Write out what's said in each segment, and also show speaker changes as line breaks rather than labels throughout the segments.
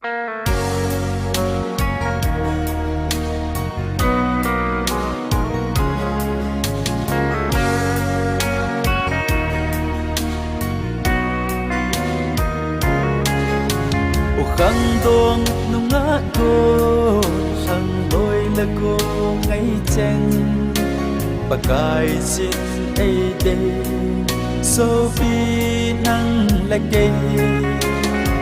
khăn tuông nung ngã cô sang đôi là cô ngay chăng bà cài xin ấy đây Sophie năng là kê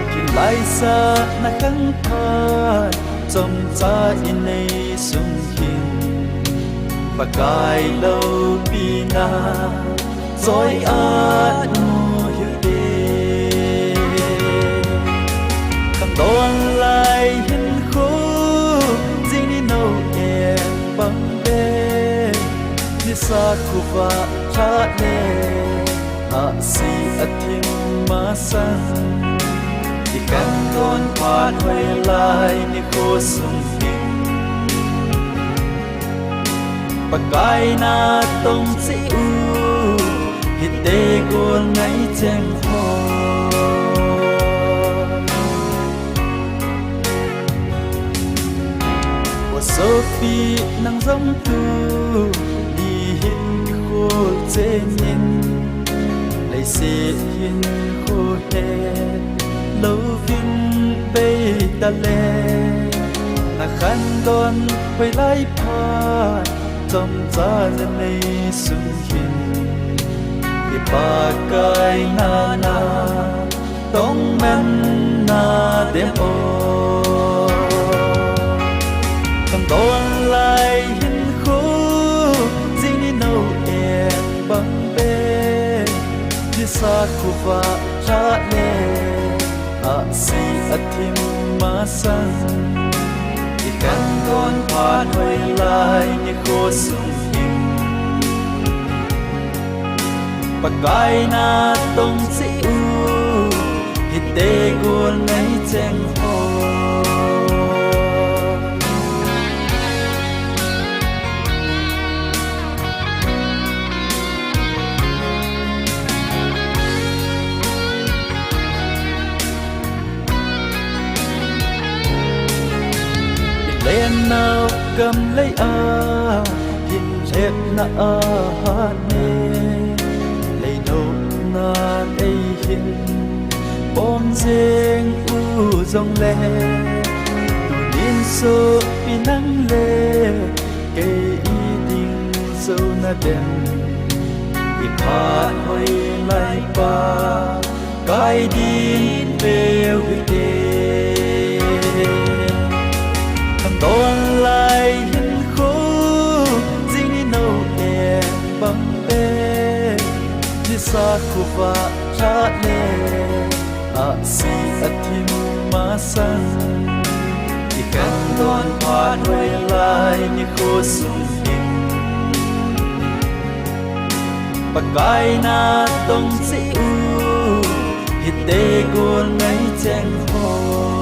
khi lại xa na khăn than trong cha in này sung hiền bà cài lâu pina rồi ăn Toàn lại hình khô Dinh đi nâu nhẹ bằng bê Như xa khu và trả lệ Hạ si át thinh mà sang Thì khăn con phát huay lại Như khô sung hình Bà cái na tông sĩ u Hít tê của ngay chênh hồ Sophie nang giống tu đi hin khô dễ nhìn lấy xe hin khô hè lâu vinh bay ta lệ na khăn đón quay lại pha trong gia lên này sung hin đi ba cái na tông men na đêm Toàn lại hình khô Dinh đi nâu em bằng bê Như xa khu và trả lệ Hạ si át thinh mà sang Thì khăn con phát huay lại Như khô sung hình Bà cái na tông sĩ u Hít tê của ngay chênh hồ lên nào cầm lấy hình rét na hát nê lấy đâu na đây hình bom riêng u dòng lệ tụ điên sơ vì nắng lệ cây y tình sâu na đèn vì phát hơi lại ba cái đi về với Toàn lại hình khô Dinh đi nâu em bằng bê Như xa khu và trả lệ Hạ si át thinh mà sang Thì khăn toàn phát huay lại Như khô sung hình Bà cái na tông sĩ u Hít tê của ngay chênh hồ